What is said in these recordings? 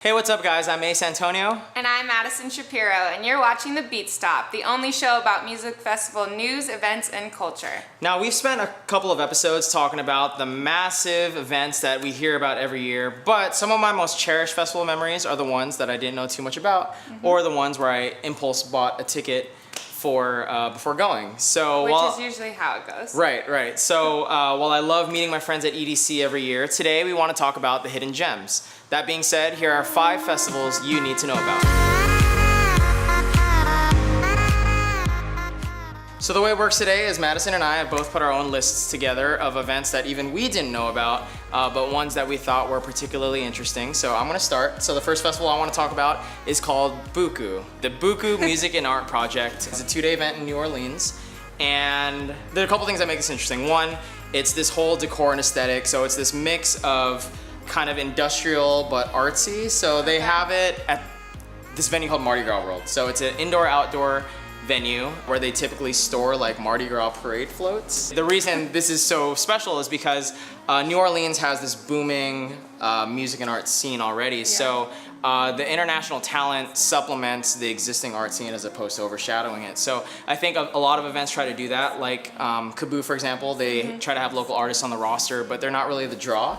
Hey, what's up guys? I'm Ace Antonio. And I'm Madison Shapiro, and you're watching The Beat Stop, the only show about music festival news, events, and culture. Now, we've spent a couple of episodes talking about the massive events that we hear about every year, but some of my most cherished festival memories are the ones that I didn't know too much about, or the ones where I impulse bought a ticket for before going. Which is usually how it goes. Right. So while I love meeting my friends at EDC every year, today we want to talk about the hidden gems. That being said, here are 5 festivals you need to know about. So the way it works today is Madison and I have both put our own lists together of events that even we didn't know about, but ones that we thought were particularly interesting. So I'm gonna start. So the first festival I wanna talk about is called Buku. The Buku Music and Art Project. It's a 2-day event in New Orleans. And there are a couple things that make this interesting. One, it's this whole decor and aesthetic. So it's this mix of kind of industrial but artsy. So they have it at this venue called Mardi Gras World. So it's an indoor-outdoor venue where they typically store like Mardi Gras parade floats. The reason this is so special is because New Orleans has this booming music and art scene already. Yeah. So the international talent supplements the existing art scene as opposed to overshadowing it. So I think a lot of events try to do that, like Kabu, for example, they try to have local artists on the roster, but they're not really the draw.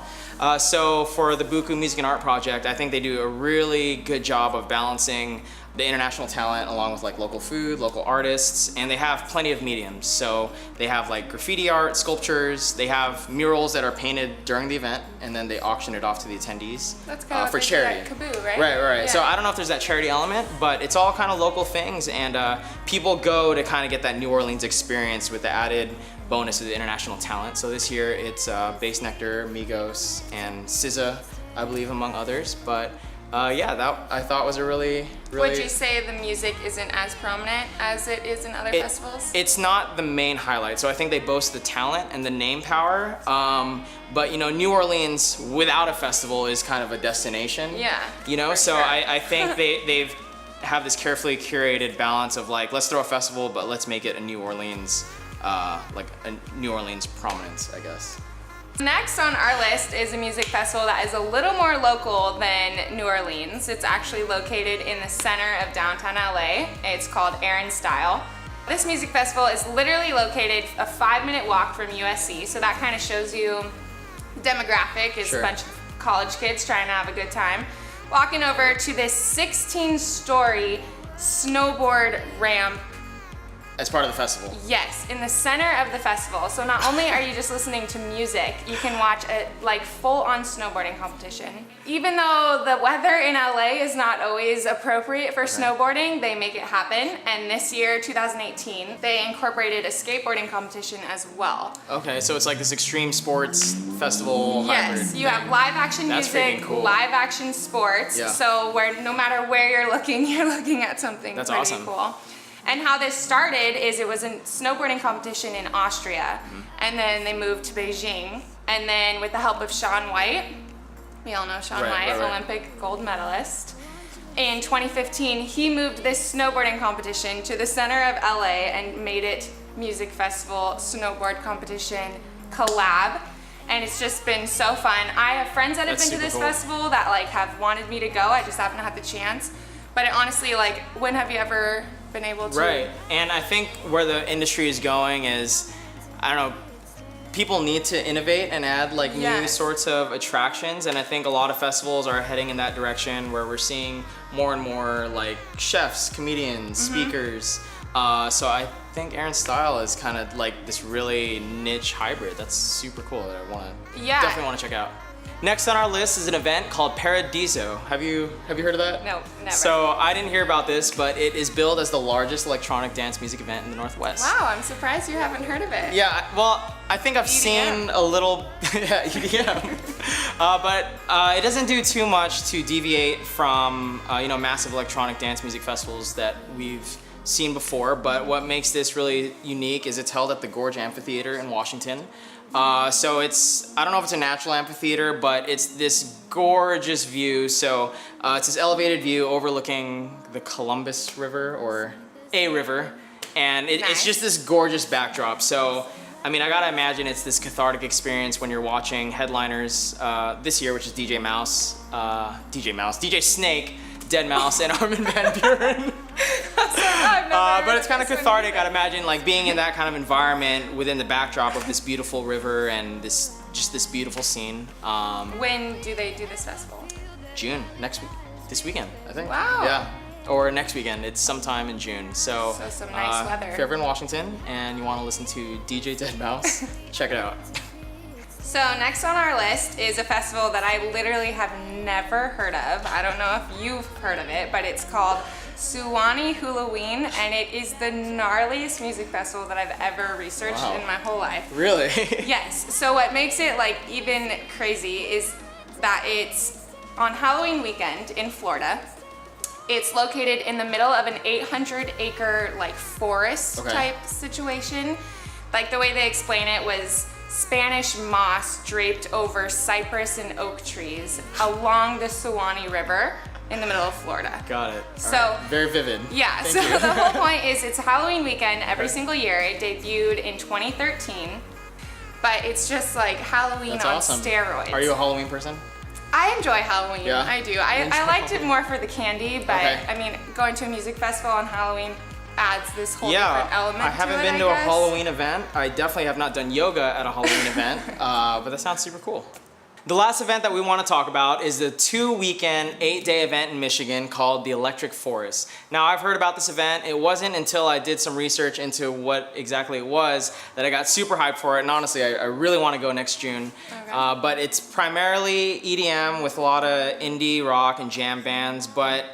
So for the Buku Music and Art Project, I think they do a really good job of balancing the international talent along with like local food, local artists, and they have plenty of mediums. So they have like graffiti art, sculptures, they have murals that are painted during the event, and then they auction it off to the attendees. That's kind of for charity. Kabu, right? Right. Yeah. So I don't know if there's that charity element, but it's all kind of local things, and people go to kind of get that New Orleans experience with the added bonus of the international talent. So this year it's Bass Nectar, Migos, and SZA, I believe, among others. But yeah, that I thought was a really Would you say the music isn't as prominent as it is in other festivals? It's not the main highlight. So I think they boast the talent and the name power. But you know, New Orleans without a festival is kind of a destination. Yeah. You know, so sure. I think they've have this carefully curated balance of like, let's throw a festival, but let's make it a New Orleans, like a New Orleans prominence, I guess. Next on our list is a music festival that is a little more local than New Orleans. It's actually located in the center of downtown LA. It's called Aaron Style. This music festival is literally located a 5-minute walk from USC, so that kind of shows you demographic is Sure. A bunch of college kids trying to have a good time. Walking over to this 16-story snowboard ramp. As part of the festival. Yes, in the center of the festival. So not only are you just listening to music, you can watch a like full-on snowboarding competition. Even though the weather in LA is not always appropriate for snowboarding, they make it happen. And this year, 2018, they incorporated a skateboarding competition as well. Okay, so it's like this extreme sports festival hybrid. Yes, you have live action That's freaking music, cool. live action sports. Yeah. So where no matter where you're looking at something That's pretty awesome. cool. And how this started is it was a snowboarding competition in Austria, and then they moved to Beijing, and then with the help of Shaun White, we all know Shaun White, Olympic gold medalist, in 2015 he moved this snowboarding competition to the center of LA and made it music festival snowboard competition collab. And it's just been so fun. I have friends that have been to this festival that like have wanted me to go. I just haven't had the chance. But it honestly, like, when have you ever been able to? Right, and I think where the industry is going is, I don't know, people need to innovate and add like new sorts of attractions, and I think a lot of festivals are heading in that direction where we're seeing more and more like chefs, comedians, speakers. So I think Aaron Style is kind of like this really niche hybrid. That's super cool that I definitely want to check out. Next on our list is an event called Paradiso. Have you heard of that? No, never. So I didn't hear about this, but it is billed as the largest electronic dance music event in the Northwest. Wow, I'm surprised you haven't heard of it. Yeah, well, I think I've seen a little, EDM. But it doesn't do too much to deviate from you know, massive electronic dance music festivals that we've seen before. But what makes this really unique is it's held at the Gorge Amphitheater in Washington. So it's, I don't know if it's a natural amphitheater, but it's this gorgeous view. So it's this elevated view overlooking the Columbus River, or a river, and it's just this gorgeous backdrop. So I mean, I gotta imagine it's this cathartic experience when you're watching headliners this year, which is DJ Snake, Dead Mouse, and Armin van Buuren. But it's kind of cathartic. I'd imagine like being in that kind of environment within the backdrop of this beautiful river and this beautiful scene. When do they do this festival? June, this weekend, I think. Wow. Yeah. Or next weekend. It's sometime in June. So some nice weather. If you're ever in Washington and you want to listen to DJ Dead Mouse, check it out. So next on our list is a festival that I literally have never heard of. I don't know if you've heard of it, but it's called Suwanee Hulaween, and it is the gnarliest music festival that I've ever researched in my whole life. Really? Yes. So what makes it like even crazy is that it's on Halloween weekend in Florida. It's located in the middle of an 800-acre like forest type situation. Like the way they explain it was Spanish moss draped over cypress and oak trees along the Suwanee River in the middle of Florida. Got it. So right. Very vivid. Yeah. Thank so you. The whole point is it's a Halloween weekend every single year. It debuted in 2013, but it's just like Halloween That's on awesome. steroids. Are you a Halloween person? I enjoy Halloween. Yeah? I do. I liked it more for the candy, but I mean, going to a music festival on Halloween adds this whole different element to it, I haven't been to a Halloween event. I definitely have not done yoga at a Halloween event, but that sounds super cool. The last event that we want to talk about is the 2-weekend, 8-day event in Michigan called the Electric Forest. Now, I've heard about this event. It wasn't until I did some research into what exactly it was that I got super hyped for it, and honestly, I really want to go next June. Okay. But it's primarily EDM with a lot of indie, rock, and jam bands, but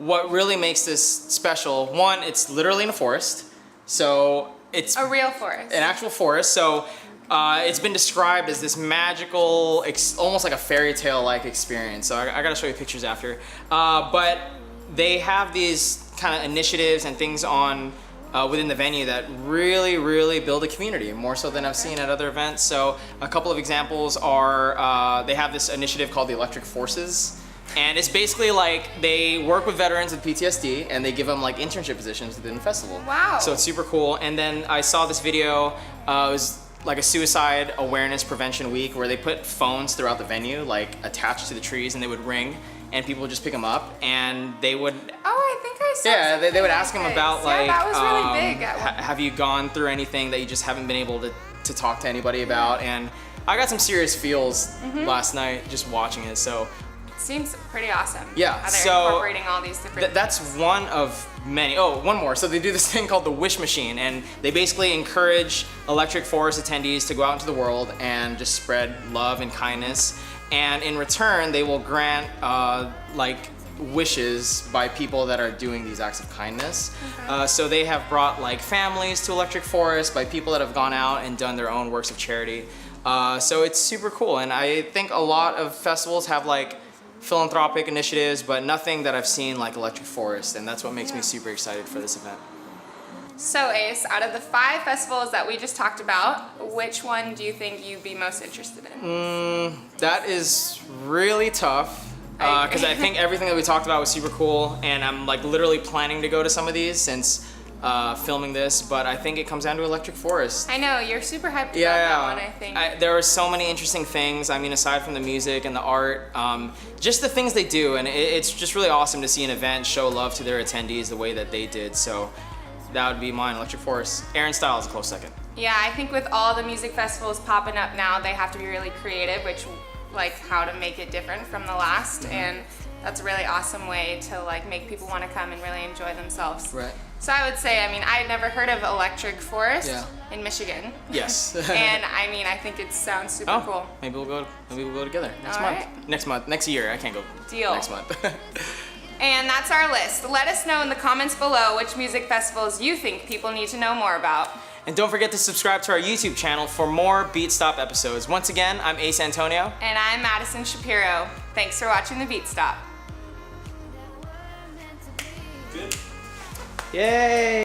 what really makes this special, one, it's literally in a forest, so it's a real forest. An actual forest, so it's been described as this magical, almost like a fairy tale-like experience. So I gotta show you pictures after. But they have these kind of initiatives and things on within the venue that really, really build a community, more so than I've seen at other events. So a couple of examples are, they have this initiative called the Electric Forces. And it's basically like they work with veterans with PTSD and they give them like internship positions within the festival. Wow. So it's super cool. And then I saw this video, it was like a suicide awareness prevention week where they put phones throughout the venue, like attached to the trees, and they would ring and people would just pick them up and they would... Oh, I think I saw they would ask them about like, that was really big. Have you gone through anything that you just haven't been able to talk to anybody about? And I got some serious feels last night just watching it, so... Seems pretty awesome. Yeah, how they're so incorporating all these different that's one of many. Oh, one more. So they do this thing called the Wish Machine, and they basically encourage Electric Forest attendees to go out into the world and just spread love and kindness. And in return, they will grant like wishes by people that are doing these acts of kindness. Okay. So they have brought like families to Electric Forest by people that have gone out and done their own works of charity. So it's super cool, and I think a lot of festivals have like philanthropic initiatives, but nothing that I've seen like Electric Forest, and that's what makes me super excited for this event. So Ace, out of the 5 festivals that we just talked about, which one do you think you'd be most interested in? That is really tough, because I think everything that we talked about was super cool, and I'm like literally planning to go to some of these since filming this, but I think it comes down to Electric Forest. I know, you're super hyped about that one, I think. There are so many interesting things. I mean, aside from the music and the art, just the things they do, and it's just really awesome to see an event show love to their attendees the way that they did, so that would be mine, Electric Forest. Aaron Style is a close second. Yeah, I think with all the music festivals popping up now, they have to be really creative, which, like, how to make it different from the last, and that's a really awesome way to like make people want to come and really enjoy themselves. Right. So I would say, I mean, I had never heard of Electric Forest in Michigan. Yes. And I mean, I think it sounds super cool. Maybe we'll go together next month. Right. Next year. I can't go. Deal. Next month. And that's our list. Let us know in the comments below which music festivals you think people need to know more about. And don't forget to subscribe to our YouTube channel for more Beat Stop episodes. Once again, I'm Ace Antonio. And I'm Madison Shapiro. Thanks for watching the Beat Stop. Good. Yay!